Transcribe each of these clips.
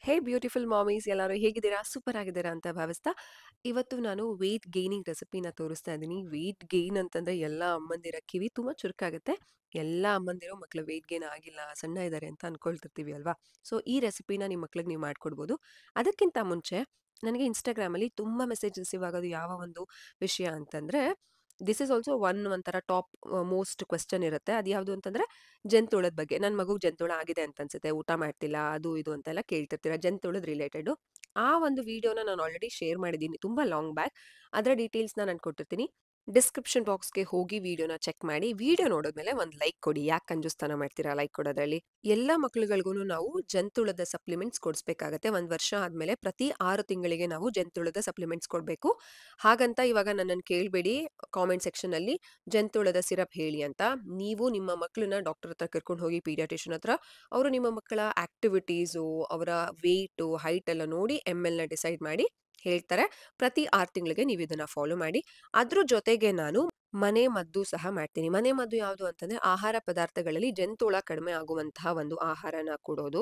ಹೇ beautiful ಮಾಮೀಸ್ ಎಲ್ಲರೂ ಹೇಗಿದ್ದೀರಾ? Super ಆಗಿದ್ದೀರಾ ಅಂತ ಭಾವಿಸ್ತಾ, ಇವತ್ತು ನಾನು ವೆಯ್ಟ್ ಗೇನಿಂಗ್ ರೆಸಿಪಿನ ತೋರಿಸ್ತಾ ಇದ್ದೀನಿ. ವೆಯ್ಟ್ ಗೇನ್ ಅಂತಂದ್ರೆ ಎಲ್ಲ ಅಮ್ಮಂದಿರ ಕಿವಿ ತುಂಬಾ ಚುರುಕಾಗುತ್ತೆ. ಎಲ್ಲ ಅಮ್ಮಂದಿರು ಮಕ್ಳು ವೆಯ್ಟ್ ಗೇನ್ ಆಗಿಲ್ಲ, ಸಣ್ಣ ಇದ್ದಾರೆ ಅಂತ ಅನ್ಕೊಳ್ತಿರ್ತೀವಿ ಅಲ್ವಾ? ಸೊ ಈ ರೆಸಿಪಿನ ನಿಮ್ಮ ಮಕ್ಳಿಗೆ ನೀವು ಮಾಡ್ಕೊಡ್ಬೋದು. ಅದಕ್ಕಿಂತ ಮುಂಚೆ ನನಗೆ ಇನ್‌ಸ್ಟಾಗ್ರಾಮಲ್ಲಿ ತುಂಬಾ ಮೆಸೇಜ್ ರಿಸೀವ್ ಆಗೋದು ಯಾವ ಒಂದು ವಿಷಯ ಅಂತಂದ್ರೆ, ದಿಸ್ ಈಸ್ ಆಲ್ಸೋ ಒಂಥರ ಟಾಪ್ ಮೋಸ್ಟ್ ಕ್ವೆಶ್ಚನ್ ಇರುತ್ತೆ. ಅದು ಯಾವುದು ಅಂತಂದ್ರೆ ಜಂತುಳದ ಬಗ್ಗೆ. ನನ್ನ ಮಗುಗೆ ಜಂತುಳ ಆಗಿದೆ ಅಂತ ಅನ್ಸುತ್ತೆ, ಊಟ ಮಾಡ್ತಿಲ್ಲ, ಅದು ಇದು ಅಂತೆಲ್ಲ ಕೇಳ್ತಿರ್ತೀರ. ಜಂತುಳದ ರಿಲೇಟೆಡು. ಆ ಒಂದು ವಿಡಿಯೋನ ನಾನು ಆಲ್ರೆಡಿ ಶೇರ್ ಮಾಡಿದ್ದೀನಿ ತುಂಬಾ ಲಾಂಗ್ ಬ್ಯಾಕ್. ಅದರ ಡೀಟೇಲ್ಸ್‌ನ ನಾನು ಕೊಟ್ಟಿರ್ತೀನಿ. ಡಿಸ್ಕ್ರಿಪ್ಷನ್ ಬಾಕ್ಸ್‌ಗೆ ಹೋಗಿ ವಿಡಿಯೋನ ಚೆಕ್ ಮಾಡಿ. ವಿಡಿಯೋ ನೋಡಿದ್ಮೇಲೆ ಒಂದು ಲೈಕ್ ಕೊಡಿ. ಯಾಕೆ ಕಂಜೂಸ್‌ತನ ಮಾಡ್ತೀರಾ ಲೈಕ್ ಕೊಡೋದ್ರಲ್ಲಿ? ಎಲ್ಲ ಮಕ್ಳುಗಳ್ಗೂನು ನಾವು ಜಂತುಳದ ಸಪ್ಲಿಮೆಂಟ್ಸ್ ಕೊಡಿಸ್ಬೇಕಾಗತ್ತೆ. 1 ವರ್ಷ ಆದ್ಮೇಲೆ ಪ್ರತಿ 6 ತಿಂಗಳಿಗೆ ನಾವು ಜಂತುಳದ ಸಪ್ಲಿಮೆಂಟ್ಸ್ ಕೊಡ್ಬೇಕು. ಹಾಗಂತ ಇವಾಗ ನನ್ನನ್ನು ಕೇಳ್ಬೇಡಿ ಕಾಮೆಂಟ್ ಸೆಕ್ಷನಲ್ಲಿ ಜಂತುಳದ ಸಿರಪ್ ಹೇಳಿ ಅಂತ. ನೀವು ನಿಮ್ಮ ಮಕ್ಕಳನ್ನ ಡಾಕ್ಟರ್ ಹತ್ರ ಕರ್ಕೊಂಡು ಹೋಗಿ ಪೀಡಿಯಾಟ್ರಿಷಿಯನ್ ಹತ್ರ. ಅವರು ನಿಮ್ಮ ಮಕ್ಕಳ ಆಕ್ಟಿವಿಟೀಸು, ಅವರ ವೆಯ್ಟು, ಹೈಟ್ ಎಲ್ಲ ನೋಡಿ ಎಂಎಲ್‌ನ ಡಿಸೈಡ್ ಮಾಡಿ ಹೇಳ್ತಾರೆ. ಪ್ರತಿ 6 ತಿಂಗಳಿಗೆ ನೀವು ಇದನ್ನ ಫಾಲೋ ಮಾಡಿ. ಅದ್ರ ಜೊತೆಗೆ ನಾನು ಮನೆ ಮದ್ದು ಸಹ ಮಾಡ್ತೀನಿ. ಮನೆ ಮದ್ದು ಯಾವುದು ಅಂತಂದ್ರೆ ಆಹಾರ ಪದಾರ್ಥಗಳಲ್ಲಿ ಜಂತುಳ ಕಡಿಮೆ ಆಗುವಂತಹ ಒಂದು ಆಹಾರನ ಕೊಡೋದು.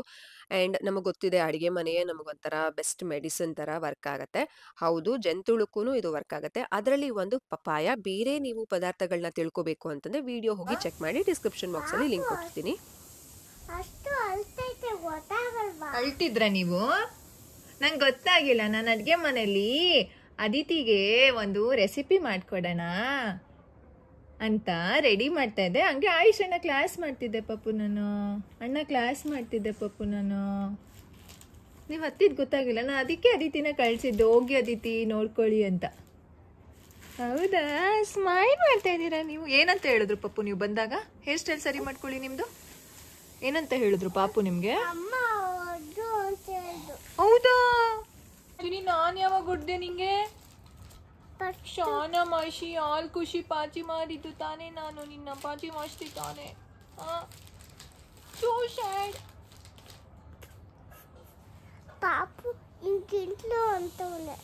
ಅಂಡ್ ನಮಗೆ ಗೊತ್ತಿದೆ ಅಡಿಗೆ ಮನೆಯೇ ನಮಗೊಂಥರ ಬೆಸ್ಟ್ ಮೆಡಿಸಿನ್ ತರ ವರ್ಕ್ ಆಗತ್ತೆ. ಹೌದು, ಜಂತುಳಕ್ಕೂನು ಇದು ವರ್ಕ್ ಆಗತ್ತೆ. ಅದರಲ್ಲಿ ಒಂದು ಪಪಾಯ. ಬೇರೆ ನೀವು ಪದಾರ್ಥಗಳನ್ನ ತಿಳ್ಕೋಬೇಕು ಅಂತಂದ್ರೆ ವಿಡಿಯೋ ಹೋಗಿ ಚೆಕ್ ಮಾಡಿ. ಡಿಸ್ಕ್ರಿಪ್ಷನ್ ಬಾಕ್ಸ್ ಅಲ್ಲಿ ಲಿಂಕ್ ಕೊಟ್ಟಿರ್ತೀನಿ. ಅಷ್ಟು ಅಳ್ತೈತೆ ಗೊತ್ತಾಗಲ್ವಾ? ಅಳ್ತಿದ್ರ ನೀವು? ನಂಗೆ ಗೊತ್ತಾಗಿಲ್ಲ. ನಾನು ಅಡುಗೆ ಮನೆಯಲ್ಲಿ ಅದಿತಿಗೆ ಒಂದು ರೆಸಿಪಿ ಮಾಡ್ಕೊಡೋಣ ಅಂತ ರೆಡಿ ಮಾಡ್ತಾ ಇದ್ದೆ. ಹಂಗೆ ಆಯುಷ್ ಅಣ್ಣ ಕ್ಲಾಸ್ ಮಾಡ್ತಿದ್ದೆ ಪಪ್ಪು ನಾನು. ಅಣ್ಣ ಕ್ಲಾಸ್ ಮಾಡ್ತಿದ್ದೆ ಪಪ್ಪು ನಾನು. ನೀವು ಹತ್ತಿದ್ದು ಗೊತ್ತಾಗಿಲ್ಲ. ನಾನು ಅದಕ್ಕೆ ಅದಿತಿನ ಕಳಿಸಿದ್ದು, ಹೋಗಿ ಅದಿತಿ ನೋಡ್ಕೊಳ್ಳಿ ಅಂತ. ಹೌದಾ? ಸ್ಮೈಲ್ ಮಾಡ್ತಾ ಇದ್ದೀರಾ ನೀವು. ಏನಂತ ಹೇಳಿದ್ರು ಪಪ್ಪು ನೀವು ಬಂದಾಗ? ಹೇರ್ ಸ್ಟೈಲ್ ಸರಿ ಮಾಡ್ಕೊಳ್ಳಿ ನಿಮ್ಮದು. ಏನಂತ ಹೇಳಿದ್ರು ಪಾಪು ನಿಮಗೆ? ಅಮ್ಮ ಅದು ಅಂತ ಹೇಳಿದ್ರು. ಹೌದಾ? ನಾನು ಯಾವಾಗ ಹೊಡ್ದೆ ನಿಂಗೆ? ಶಾನ ಮಾಷಿ ಆಲ್ ಖುಷಿ ಪಾಚಿ ಮಾಡಿದ್ದು ತಾನೇ ನಾನು ನಿನ್ನ. ಪಾಚಿ ಮಾಡಿಸ್ತಿ ತಾನೇ. So sad. ಪಾಪು ಇಂಕಿಂಟ್ಲು ಅಂತವಳೆ.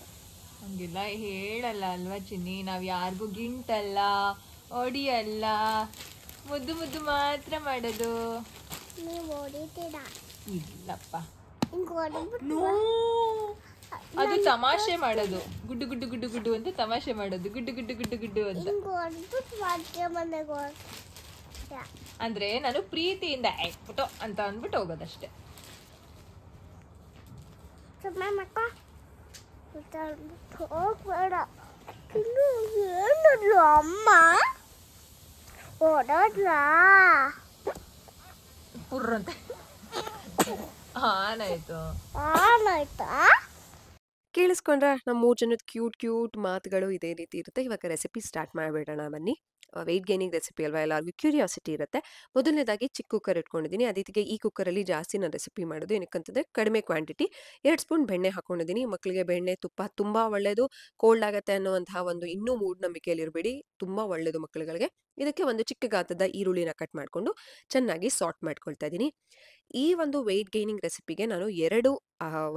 ಹಂಗೆಲ್ಲ ಹೇಳಲ್ಲ ಅಲ್ವಾ ಚಿನ್ನಿ. ನಾವು ಯಾರಿಗೂ ಗಿಂಟಲ್ಲ, ಹೊಡಿಯಲ್ಲ, ಮುದ್ದು ಮುದ್ದು ಮಾತ್ರ ಮಾಡೋದು. ನೀವು ಹೊಡಿತೀರಾ? ಇಲ್ಲಪ್ಪ. ಹಿಂಗೆ ಹೊಡೆದ್ಬಿಟ್ಟು ನೋ, ಅದು ತಮಾಷೆ ಮಾಡೋದು. ಗುಡ್ಡು ಗುಡ್ಡು ಗುಡ್ಡು ಗುಡ್ಡು ಅಂತ ತಮಾಷೆ ಮಾಡೋದು. ಗುಡ್ಡು ಗುಡ್ಡು ಗುಡ್ಡು ಗುಡ್ಡು ಅಂತ. ಹಿಂಗೆ ಹೊಡೆದ್ಬಿಟ್ಟು ಮತ್ತೆ ಮನೆಗೆ ಅಂದ್ರೆ ನಾನು ಪ್ರೀತಿಯಿಂದ ಫೋಟೋ ಅಂತ ಅಂದ್ಬಿಟ್ಟು ಹೋಗೋದಷ್ಟೇ. ಸುಮ್ಮನೆ ಮಕ್ಕ ಹೋಗ್ಬೇಡ. ಇನ್ನು ಏನಿದ್ರು ಅಮ್ಮ ಹೊಡೋದ್ಲಾ? ಪುರ್ರ ಅಂತ ಆನಾಯ್ತು. ಆನಾಯ್ತಾ? ಕೇಳಿಸ್ಕೊಂಡ್ರೆ ನಮ್ಮ 3 ಜನದ ಕ್ಯೂಟ್ ಮಾತುಗಳು ಇದೇ ರೀತಿ ಇರುತ್ತೆ. ಇವಾಗ ರೆಸಿಪಿ ಸ್ಟಾರ್ಟ್ ಮಾಡ್ಬಿಡೋಣ ಬನ್ನಿ. ವೆಯ್ಟ್ ಗೇನಿಂಗ್ ರೆಸಿಪಿ ಅಲ್ವಾ, ಎಲ್ಲರಿಗೂ ಕ್ಯೂರಿಯಾಸಿಟಿ ಇರುತ್ತೆ. ಮೊದಲನೇದಾಗಿ ಚಿಕ್ಕ ಕುಕ್ಕರ್ ಇಟ್ಕೊಂಡಿದ್ದೀನಿ. ಅದಕ್ಕೆ ಈ ಕುಕ್ಕರಲ್ಲಿ ಜಾಸ್ತಿ ನಾನು ರೆಸಿಪಿ ಮಾಡೋದು. ಏನಕ್ಕಂತಂದ್ರೆ ಕಡಿಮೆ ಕ್ವಾಂಟಿಟಿ. 2 ಸ್ಪೂನ್ ಬೆಣ್ಣೆ ಹಾಕೊಂಡಿದ್ದೀನಿ. ಮಕ್ಕಳಿಗೆ ಬೆಣ್ಣೆ ತುಪ್ಪ ತುಂಬಾ ಒಳ್ಳೇದು. ಕೋಲ್ಡ್ ಆಗುತ್ತೆ ಅನ್ನುವಂತಹ ಒಂದು ಇನ್ನೂ ಮೂಢನಂಬಿಕೆಯಲ್ಲಿ ಇರಬೇಡಿ. ತುಂಬಾ ಒಳ್ಳೇದು ಮಕ್ಕಳುಗಳಿಗೆ. ಇದಕ್ಕೆ ಒಂದು ಚಿಕ್ಕ ಗಾತ್ರದ ಈರುಳ್ಳಿನ ಕಟ್ ಮಾಡಿಕೊಂಡು ಚೆನ್ನಾಗಿ ಸಾರ್ಟ್ ಮಾಡ್ಕೊಳ್ತಾ ಇದ್ದೀನಿ. ಈ ಒಂದು ವೆಯ್ಟ್ ಗೇನಿಂಗ್ ರೆಸಿಪಿಗೆ ನಾನು 2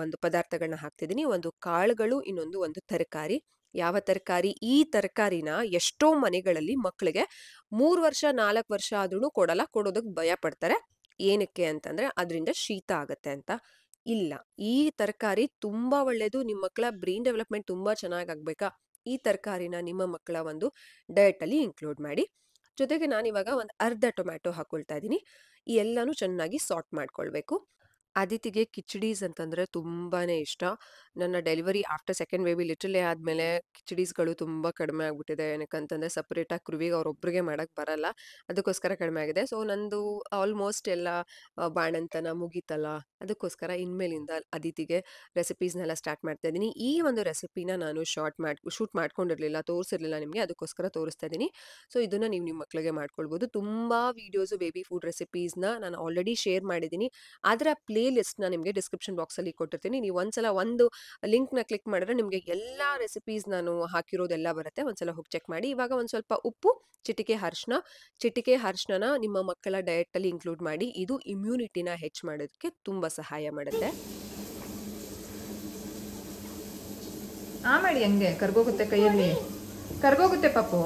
ಒಂದು ಪದಾರ್ಥಗಳನ್ನ ಹಾಕ್ತಿದ್ದೀನಿ. ಒಂದು ಕಾಳುಗಳು, ಇನ್ನೊಂದು ಒಂದು ತರಕಾರಿ. ಯಾವ ತರಕಾರಿ? ಈ ತರಕಾರಿನ ಎಷ್ಟೋ ಮನೆಗಳಲ್ಲಿ ಮಕ್ಕಳಿಗೆ 3 ವರ್ಷ 4 ವರ್ಷ ಆದ್ರೂ ಕೊಡಲ್ಲ. ಕೊಡೋದಕ್ಕೆ ಭಯ ಪಡ್ತಾರೆ. ಏನಕ್ಕೆ ಅಂತಂದ್ರೆ ಅದರಿಂದ ಶೀತ ಆಗತ್ತೆ ಅಂತ. ಇಲ್ಲ, ಈ ತರಕಾರಿ ತುಂಬಾ ಒಳ್ಳೇದು. ನಿಮ್ಮ ಮಕ್ಕಳ ಬ್ರೈನ್ ಡೆವಲಪ್ಮೆಂಟ್ ತುಂಬಾ ಚೆನ್ನಾಗಿ ಆಗ್ಬೇಕಾ, ಈ ತರಕಾರಿನ ನಿಮ್ಮ ಮಕ್ಕಳ ಒಂದು ಡಯಟ್ ಅಲ್ಲಿ ಇನ್ಕ್ಲೂಡ್ ಮಾಡಿ. ಜೊತೆಗೆ ನಾನಿವಾಗ ಒಂದು ಅರ್ಧ ಟೊಮ್ಯಾಟೊ ಹಾಕೊಳ್ತಾ ಇದ್ದೀನಿ. ಈ ಎಲ್ಲಾನು ಚೆನ್ನಾಗಿ ಸಾರ್ಟ್ ಮಾಡ್ಕೊಳ್ಬೇಕು. ಅದಿತಿಗೆ ಕಿಚಡೀಸ್ ಅಂತಂದ್ರೆ ತುಂಬಾನೇ ಇಷ್ಟ. ನನ್ನ delivery after second baby literally ಆದ್ಮೇಲೆ ಕಿಚಡೀಸ್ಗಳು ತುಂಬಾ ಕಡಿಮೆ ಆಗ್ಬಿಟ್ಟಿದೆ. ಏನಕ್ಕಂತಂದ್ರೆ ಸಪ್ರೇಟಾಗಿ ಕೃವಿಗೆ ಅವ್ರೊಬ್ರಿಗೆ ಮಾಡಕ್ ಬರಲ್ಲ. ಅದಕ್ಕೋಸ್ಕರ ಕಡಿಮೆ ಆಗಿದೆ. ಸೊ ನಂದು ಆಲ್ಮೋಸ್ಟ್ ಎಲ್ಲ ಬಾಣಂತನ ಮುಗೀತಲ್ಲ. ಅದಕ್ಕೋಸ್ಕರ ಇನ್ಮೇಲಿಂದ ಅದಿತಿಗೆ ರೆಸಿಪೀಸ್ನೆಲ್ಲ ಸ್ಟಾರ್ಟ್ ಮಾಡ್ತಾ ಇದ್ದೀನಿ. ಈ ಒಂದು ರೆಸಿಪಿನ ನಾನು ಶೂಟ್ ಮಾಡ್ಕೊಂಡಿರ್ಲಿಲ್ಲ, ತೋರಿಸಿರ್ಲಿಲ್ಲ ನಿಮಗೆ. ಅದಕ್ಕೋಸ್ಕರ ತೋರಿಸ್ತಾ ಇದ್ದೀನಿ. ಸೊ ಇದನ್ನ ನೀವು ನಿಮ್ಮ ಮಕ್ಕಳಿಗೆ ಮಾಡ್ಕೊಳ್ಬೋದು. ತುಂಬಾ ವಿಡಿಯೋಸು ಬೇಬಿ ಫುಡ್ ರೆಸಿಪೀಸ್ನ ನಾನು ಆಲ್ರೆಡಿ ಶೇರ್ ಮಾಡಿದ್ದೀನಿ. ಅದರ ಪ್ಲೇ ಲಿಸ್ಟ್‌ನ ನಿಮಗೆ ಡಿಸ್ಕ್ರಿಪ್ಷನ್ ಬಾಕ್ಸಲ್ಲಿ ಕೊಟ್ಟಿರ್ತೀನಿ. ನೀವು ಒಂದ್ಸಲ ಒಂದು ಲಿಂಕ್‌ನ ಕ್ಲಿಕ್ ಮಾಡಿದ್ರೆ ನಿಮಗೆ ಎಲ್ಲಾ ರೆಸಿಪೀಸ್ ನಾನು ಹಾಕಿರೋದೆಲ್ಲ ಬರುತ್ತೆ. ಒಂದ್ಸಲ ಹೋಗಿ ಚೆಕ್ ಮಾಡಿ. ಇವಾಗ ಒಂದು ಸ್ವಲ್ಪ ಉಪ್ಪು, ಚಿಟಿಕೆ ಅರಿಶಿನ ನಿಮ್ಮ ಮಕ್ಕಳ ಡಯಟಲ್ಲಿ ಇನ್ಕ್ಲೂಡ್ ಮಾಡಿ. ಇದು ಇಮ್ಯುನಿಟಿನ ಹೆಚ್ಚು ಮಾಡೋದಕ್ಕೆ ತುಂಬಾ ಸಹಾಯ ಮಾಡುತ್ತೆ. ಮಾಡಿ ಹಂಗೆ ಕರ್ಗೋಗುತ್ತೆ ಕೈಯಲ್ಲಿ. ಕರ್ಗೋಗುತ್ತೆ ಪಾಪು.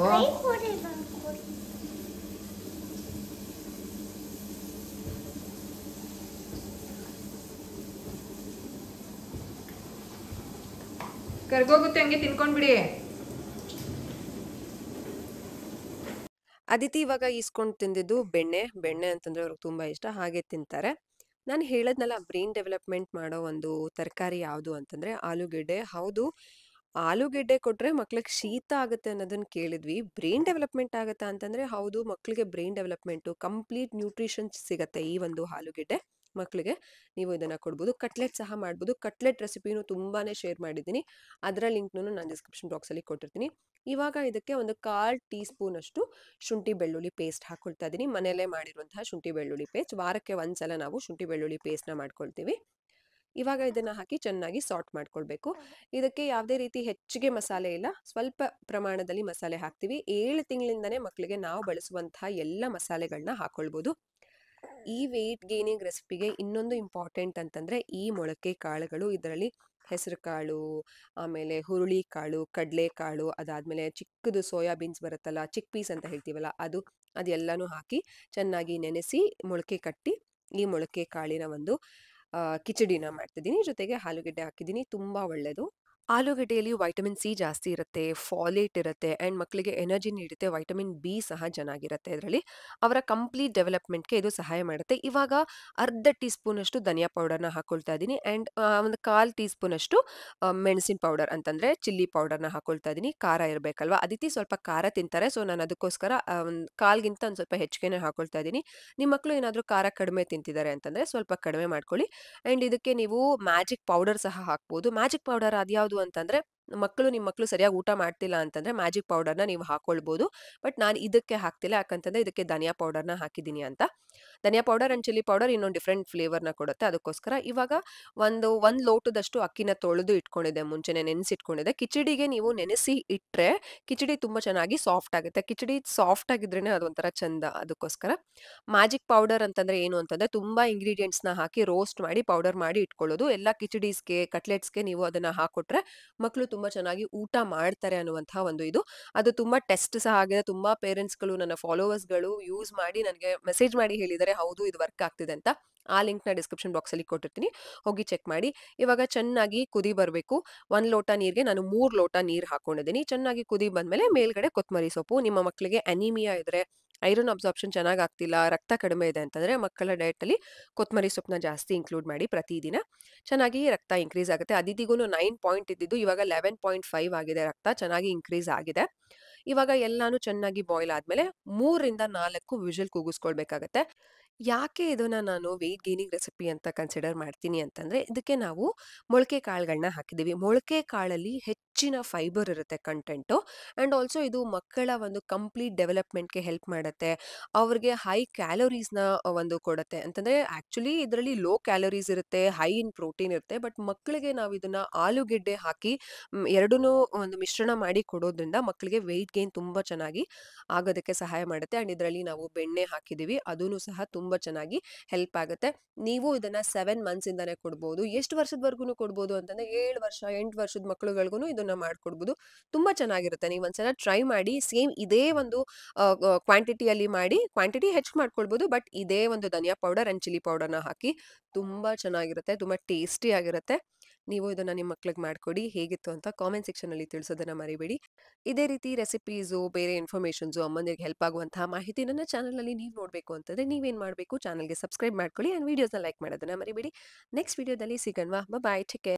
ಕರ್ಗೋಗುತ್ತೆ ಹಂಗೆ ತಿನ್ಕೊಂಡ್ಬಿಡಿ. ಅದಿತಿ ಇವಾಗ ಈಸ್ಕೊಂಡು ತಿಂದಿದ್ದು ಬೆಣ್ಣೆ. ಬೆಣ್ಣೆ ಅಂತಂದ್ರೆ ಅವ್ರಿಗೆ ತುಂಬಾ ಇಷ್ಟ, ಹಾಗೆ ತಿಂತಾರೆ. ನಾನು ಹೇಳದ್ನಲ್ಲ, ಬ್ರೈನ್ ಡೆವಲಪ್ಮೆಂಟ್ ಮಾಡೋ ಒಂದು ತರಕಾರಿ ಯಾವುದು ಅಂತಂದ್ರೆ ಆಲೂಗೆಡ್ಡೆ. ಹೌದು, ಆಲೂಗೆಡ್ಡೆ ಕೊಟ್ರೆ ಮಕ್ಳಿಗೆ ಶೀತ ಆಗುತ್ತೆ ಅನ್ನೋದನ್ನ ಕೇಳಿದ್ವಿ. ಬ್ರೈನ್ ಡೆವಲಪ್ಮೆಂಟ್ ಆಗುತ್ತಾ ಅಂತಂದ್ರೆ ಹೌದು, ಮಕ್ಳಿಗೆ ಬ್ರೈನ್ ಡೆವಲಪ್ಮೆಂಟು ಕಂಪ್ಲೀಟ್ ನ್ಯೂಟ್ರಿಷನ್ ಸಿಗತ್ತೆ ಈ ಒಂದು ಆಲೂಗೆಡ್ಡೆ ಮಕ್ಳಿಗೆ. ನೀವು ಇದನ್ನ ಕೊಡ್ಬೋದು. ಕಟ್ಲೆಟ್ ಸಹ ಮಾಡ್ಬೋದು. ಕಟ್ಲೆಟ್ ರೆಸಿಪಿನೂ ತುಂಬಾನೇ ಶೇರ್ ಮಾಡಿದ್ದೀನಿ, ಅದರ ಲಿಂಕ್ನು ನಾನು ಡಿಸ್ಕ್ರಿಪ್ಷನ್ ಬಾಕ್ಸಲ್ಲಿ ಕೊಟ್ಟಿರ್ತೀನಿ. ಇವಾಗ ಇದಕ್ಕೆ ಒಂದು 1/4 ಟೀ ಸ್ಪೂನ್ ಅಷ್ಟು ಶುಂಠಿ ಬೆಳ್ಳುಳ್ಳಿ ಪೇಸ್ಟ್ ಹಾಕೊಳ್ತಾ ಇದ್ದೀನಿ. ಮನೆಯಲ್ಲೇ ಮಾಡಿರುವಂತಹ ಶುಂಠಿ ಬೆಳ್ಳುಳ್ಳಿ ಪೇಸ್ಟ್. ವಾರಕ್ಕೆ ಒಂದ್ಸಲ ನಾವು ಶುಂಠಿ ಬೆಳ್ಳುಳ್ಳಿ ಪೇಸ್ಟ್ನ ಮಾಡ್ಕೊಳ್ತೀವಿ. ಇವಾಗ ಇದನ್ನ ಹಾಕಿ ಚೆನ್ನಾಗಿ ಸಾರ್ಟ್ ಮಾಡ್ಕೊಳ್ಬೇಕು. ಇದಕ್ಕೆ ಯಾವುದೇ ರೀತಿ ಹೆಚ್ಚಿಗೆ ಮಸಾಲೆ ಇಲ್ಲ, ಸ್ವಲ್ಪ ಪ್ರಮಾಣದಲ್ಲಿ ಮಸಾಲೆ ಹಾಕ್ತೀವಿ. 7 ತಿಂಗಳಿಂದನೇ ಮಕ್ಕಳಿಗೆ ನಾವು ಬಳಸುವಂತಹ ಎಲ್ಲ ಮಸಾಲೆಗಳನ್ನ ಹಾಕೊಳ್ಬೋದು. ಈ ವೆಯ್ಟ್ ಗೇನಿಂಗ್ ರೆಸಿಪಿಗೆ ಇನ್ನೊಂದು ಇಂಪಾರ್ಟೆಂಟ್ ಅಂತಂದ್ರೆ ಈ ಮೊಳಕೆ ಕಾಳುಗಳು. ಇದರಲ್ಲಿ ಹೆಸರು ಕಾಳು, ಆಮೇಲೆ ಹುರುಳಿ ಕಾಳು, ಕಡಲೆಕಾಳು, ಅದಾದ್ಮೇಲೆ ಚಿಕ್ಕದು ಸೋಯಾಬೀನ್ಸ್ ಬರುತ್ತಲ್ಲ, ಚಿಕ್ ಪೀಸ್ ಅಂತ ಹೇಳ್ತೀವಲ್ಲ, ಅದೆಲ್ಲಾನು ಹಾಕಿ ಚೆನ್ನಾಗಿ ನೆನೆಸಿ ಮೊಳಕೆ ಕಟ್ಟಿ ಈ ಮೊಳಕೆ ಕಾಳಿನ ಒಂದು ಕಿಚಡಿನ ಮಾಡ್ತಿದ್ದೀನಿ. ಜೊತೆಗೆ ಆಲೂಗೆಡ್ಡೆ ಹಾಕಿದ್ದೀನಿ, ತುಂಬಾ ಒಳ್ಳೆಯದು. ಆಲೂಗೆಡ್ಡೆಯಲ್ಲಿ ವೈಟಮಿನ್ ಸಿ ಜಾಸ್ತಿ ಇರುತ್ತೆ, ಫಾಲೇಟ್ ಇರುತ್ತೆ, ಆ್ಯಂಡ್ ಮಕ್ಕಳಿಗೆ ಎನರ್ಜಿ ನೀಡುತ್ತೆ. ವೈಟಮಿನ್ ಬಿ ಸಹ ಚೆನ್ನಾಗಿರುತ್ತೆ ಇದರಲ್ಲಿ. ಅವರ ಕಂಪ್ಲೀಟ್ ಡೆವಲಪ್ಮೆಂಟ್ಗೆ ಇದು ಸಹಾಯ ಮಾಡುತ್ತೆ. ಇವಾಗ ಅರ್ಧ ಟೀ ಸ್ಪೂನಷ್ಟು ಧನಿಯಾ ಪೌಡರ್ನ ಹಾಕೊಳ್ತಾ ಇದ್ದೀನಿ, ಆ್ಯಂಡ್ ಒಂದು 1/4 ಟೀ ಸ್ಪೂನಷ್ಟು ಮೆಣಸಿನ ಪೌಡರ್ ಅಂತಂದರೆ ಚಿಲ್ಲಿ ಪೌಡರ್ನ ಹಾಕೊಳ್ತಾ ಇದ್ದೀನಿ. ಖಾರ ಇರಬೇಕಲ್ವಾ, ಅದಿತಿ ಸ್ವಲ್ಪ ಖಾರ ತಿಂತಾರೆ, ಸೊ ನಾನು ಅದಕ್ಕೋಸ್ಕರ ಒಂದು 1/4ಗಿಂತ ಒಂದು ಸ್ವಲ್ಪ ಹೆಚ್ಚಿಗೆನೇ ಹಾಕೊಳ್ತಾ ಇದ್ದೀನಿ. ನಿಮ್ಮ ಮಕ್ಕಳು ಏನಾದರೂ ಖಾರ ಕಡಿಮೆ ತಿಂತಿದ್ದಾರೆ ಅಂತಂದರೆ ಸ್ವಲ್ಪ ಕಡಿಮೆ ಮಾಡ್ಕೊಳ್ಳಿ. ಆ್ಯಂಡ್ ಇದಕ್ಕೆ ನೀವು ಮ್ಯಾಜಿಕ್ ಪೌಡರ್ ಸಹ ಹಾಕ್ಬೋದು. ಮ್ಯಾಜಿಕ್ ಪೌಡರ್ ಅದ್ಯಾವುದು ಅಂತಂದ್ರೆ, ನಿಮ್ಮ ಮಕ್ಕಳು ಸರಿಯಾಗಿ ಊಟ ಮಾಡ್ತಿಲ್ಲ ಅಂತಂದ್ರೆ ಮ್ಯಾಜಿಕ್ ಪೌಡರ್ನ ನೀವು ಹಾಕೊಳ್ಬೋದು. ಬಟ್ ನಾನು ಇದಕ್ಕೆ ಹಾಕ್ತಿಲ್ಲ, ಯಾಕಂತಂದ್ರೆ ಇದಕ್ಕೆ ಧನಿಯಾ ಪೌಡರ್ನ ಹಾಕಿದ್ದೀನಿ ಅಂತ. ಧನಿಯಾ ಪೌಡರ್ ಅಂಡ್ ಚಿಲ್ಲಿ ಪೌಡರ್ ಇನ್ನೊಂದು ಡಿಫ್ರೆಂಟ್ ಫ್ಲೇವರ್ನ ಕೊಡುತ್ತೆ, ಅದಕ್ಕೋಸ್ಕರ. ಇವಾಗ ಒಂದು ಲೋಟದಷ್ಟು ಅಕ್ಕಿನ ತೊಳೆದು ಇಟ್ಕೊಂಡಿದ್ದೆ, ಮುಂಚೆನೆ ನೆನೆಸಿಟ್ಕೊಂಡಿದ್ದೆ. ಕಿಚಡಿಗೆ ನೀವು ನೆನೆಸಿ ಇಟ್ಟರೆ ಕಿಚಡಿ ತುಂಬಾ ಚೆನ್ನಾಗಿ ಸಾಫ್ಟ್ ಆಗುತ್ತೆ. ಕಿಚಡಿ ಸಾಫ್ಟ್ ಆಗಿದ್ರೇನೆ ಅದೊಂಥರ ಚಂದ, ಅದಕ್ಕೋಸ್ಕರ. ಮ್ಯಾಜಿಕ್ ಪೌಡರ್ ಅಂತಂದ್ರೆ ಏನು ಅಂತಂದ್ರೆ, ತುಂಬಾ ಇಂಗ್ರೀಡಿಯೆಂಟ್ಸ್ನ ಹಾಕಿ ರೋಸ್ಟ್ ಮಾಡಿ ಪೌಡರ್ ಮಾಡಿ ಇಟ್ಕೊಳ್ಳೋದು. ಎಲ್ಲ ಕಿಚಡೀಸ್ಗೆ, ಕಟ್ಲೆಟ್ಸ್ಗೆ ನೀವು ಅದನ್ನ ಹಾಕೊಟ್ರೆ ಮಕ್ಕಳು ತುಂಬಾ ಚೆನ್ನಾಗಿ ಊಟ ಮಾಡ್ತಾರೆ ಅನ್ನುವಂತಹ ಒಂದು ಇದು. ಅದು ತುಂಬಾ ಟೆಸ್ಟ್ ಸಹ ಆಗಿದೆ. ತುಂಬಾ ಪೇರೆಂಟ್ಸ್ಗಳು, ನನ್ನ ಫಾಲೋವರ್ಸ್ಗಳು ಯೂಸ್ ಮಾಡಿ ನನಗೆ ಮೆಸೇಜ್ ಮಾಡಿ ಹೇಳಿದ್ದಾರೆ, ಹೌದು ಇದು ವರ್ಕ್ ಆಗ್ತಿದೆ ಅಂತ. ಆ ಲಿಂಕ್ನ ಡಿಸ್ಕ್ರಿಪ್ಷನ್ ಬಾಕ್ಸಲ್ಲಿ ಕೊಟ್ಟಿರ್ತೀನಿ, ಹೋಗಿ ಚೆಕ್ ಮಾಡಿ. ಇವಾಗ ಚೆನ್ನಾಗಿ ಕುದಿ ಬರಬೇಕು. 1 ಲೋಟ ನೀರಿಗೆ ನಾನು 3 ಲೋಟ ನೀರು ಹಾಕೊಂಡಿದ್ದೀನಿ. ಚೆನ್ನಾಗಿ ಕುದಿ ಬಂದ್ಮೇಲೆ ಮೇಲ್ಗಡೆ ಕೊತ್ತಂಬರಿ ಸೊಪ್ಪು. ನಿಮ್ಮ ಮಕ್ಕಳಿಗೆ ಅನಿಮಿಯಾ ಇದ್ರೆ, ಐರನ್ ಅಬ್ಸಾರ್ಪ್ಷನ್ ಚೆನ್ನಾಗಿ ಆಗ್ತಿಲ್ಲ, ರಕ್ತ ಕಡಿಮೆ ಇದೆ ಅಂತಂದ್ರೆ ಮಕ್ಕಳ ಡಯಟಲ್ಲಿ ಕೊತ್ತಂಬರಿ ಸೊಪ್ಪನ್ನ ಜಾಸ್ತಿ ಇನ್ಕ್ಲೂಡ್ ಮಾಡಿ ಪ್ರತಿದಿನ. ಚೆನ್ನಾಗಿ ರಕ್ತ ಇನ್ಕ್ರೀಸ್ ಆಗುತ್ತೆ. ಅದಿತಿಗೂ 9 ಪಾಯಿಂಟ್ ಇದ್ದಿದ್ದು ಇವಾಗ 11.5 ಆಗಿದೆ, ರಕ್ತ ಚೆನ್ನಾಗಿ ಇನ್ಕ್ರೀಸ್ ಆಗಿದೆ. ಇವಾಗ ಎಲ್ಲಾನು ಚೆನ್ನಾಗಿ ಬಾಯ್ಲ್ ಆದ್ಮೇಲೆ 3ರಿಂದ 4 ವಿಷಲ್ ಕೂಗಿಸ್ಕೊಳ್ಬೇಕಾಗತ್ತೆ. ಯಾಕೆ ಇದನ್ನ ನಾನು ವೆಯ್ಟ್ ಗೇನಿಂಗ್ ರೆಸಿಪಿ ಅಂತ ಕನ್ಸಿಡರ್ ಮಾಡ್ತೀನಿ ಅಂತಂದ್ರೆ, ಇದಕ್ಕೆ ನಾವು ಮೊಳಕೆ ಕಾಳುಗಳನ್ನ ಹಾಕಿದ್ದೀವಿ. ಮೊಳಕೆ ಕಾಳಲ್ಲಿ ಹೆಚ್ಚಿನ ಫೈಬರ್ ಇರುತ್ತೆ ಕಂಟೆಂಟು, ಆ್ಯಂಡ್ ಆಲ್ಸೋ ಇದು ಮಕ್ಕಳ ಒಂದು ಕಂಪ್ಲೀಟ್ ಡೆವಲಪ್ಮೆಂಟ್ಗೆ ಹೆಲ್ಪ್ ಮಾಡುತ್ತೆ. ಅವ್ರಿಗೆ ಹೈ ಕ್ಯಾಲೋರೀಸ್ನ ಒಂದು ಕೊಡುತ್ತೆ. ಅಂತಂದ್ರೆ ಆ್ಯಕ್ಚುಲಿ ಇದರಲ್ಲಿ ಲೋ ಕ್ಯಾಲೋರೀಸ್ ಇರುತ್ತೆ, ಹೈ ಇನ್ ಪ್ರೋಟೀನ್ ಇರುತ್ತೆ. ಬಟ್ ಮಕ್ಕಳಿಗೆ ನಾವು ಇದನ್ನ ಆಲೂಗೆಡ್ಡೆ ಹಾಕಿ ಎರಡನ್ನೂ ಒಂದು ಮಿಶ್ರಣ ಮಾಡಿ ಕೊಡೋದ್ರಿಂದ ಮಕ್ಕಳಿಗೆ ವೆಯ್ಟ್ ಗೇನ್ ತುಂಬಾ ಚೆನ್ನಾಗಿ ಆಗೋದಕ್ಕೆ ಸಹಾಯ ಮಾಡುತ್ತೆ. ಆ್ಯಂಡ್ ಇದರಲ್ಲಿ ನಾವು ಬೆಣ್ಣೆ ಹಾಕಿದ್ದೀವಿ, ಅದೂ ಸಹ ತುಂಬಾ ಚೆನ್ನಾಗಿ ಹೆಲ್ಪ್ ಆಗುತ್ತೆ. ನೀವು ಇದನ್ನ 7 ಮಂತ್ಸಿಂದಾನೇ ಕೊಡ್ಬೋದು. ಎಷ್ಟು ವರ್ಷದವರೆಗೂ ಕೊಡ್ಬೋದು ಅಂತಂದ್ರೆ 7 ವರ್ಷ 8 ವರ್ಷದ ಮಕ್ಕಳುಗಳಿಗೂ ಇದನ್ನ ಮಾಡ್ಕೊಡ್ಬೋದು. ತುಂಬಾ ಚೆನ್ನಾಗಿರುತ್ತೆ. ನೀವು ಒಂದ್ಸಲ ಟ್ರೈ ಮಾಡಿ. ಸೇಮ್ ಇದೇ ಒಂದು ಕ್ವಾಂಟಿಟಿಯಲ್ಲಿ ಮಾಡಿ, ಕ್ವಾಂಟಿಟಿ ಹೆಚ್ಚು ಮಾಡ್ಕೊಳ್ಬೋದು, ಬಟ್ ಇದೇ ಒಂದು ಧನಿಯಾ ಪೌಡರ್ ಅಂಡ್ ಚಿಲ್ಲಿ ಪೌಡರ್ನ ಹಾಕಿ ತುಂಬಾ ಚೆನ್ನಾಗಿರುತ್ತೆ, ತುಂಬಾ ಟೇಸ್ಟಿ ಆಗಿರುತ್ತೆ. ನೀವು ಇದನ್ನ ನಿಮ್ಮ ಮಕ್ಳಿಗೆ ಮಾಡ್ಕೊಡಿ. ಹೇಗಿತ್ತು ಅಂತ ಕಾಮೆಂಟ್ ಸೆಕ್ಷನ್ ಅಲ್ಲಿ ತಿಳಿಸೋದನ್ನ ಮರಿಬೇಡಿ. ಇದೇ ರೀತಿ ರೆಸಿಪೀಸು, ಬೇರೆ ಇನ್ಫಾರ್ಮೇಷನ್ಸು, ಅಮ್ಮಂದಿರಿಗೆ ಹೆಲ್ಪ್ ಆಗುವಂತಹ ಮಾಹಿತಿ ನನ್ನ ಚಾನಲಲ್ಲಿ ನೀವು ನೋಡಬೇಕು ಅಂತಂದ್ರೆ ನೀವೇನು ಮಾಡಬೇಕು, ಚಾನಲ್ಗೆ ಸಬ್ಸ್ಕ್ರೈಬ್ ಮಾಡ್ಕೊಳ್ಳಿ, ಆ್ಯಂಡ್ ವೀಡಿಯೋಸ್ನ ಲೈಕ್ ಮಾಡೋದನ್ನ ಮರಿಬೇಡಿ. ನೆಕ್ಸ್ಟ್ ವಿಡಿಯೋದಲ್ಲಿ ಸಿಗೋಣ. ಬಾಯ್, ಟೇಕ್ ಕೇರ್.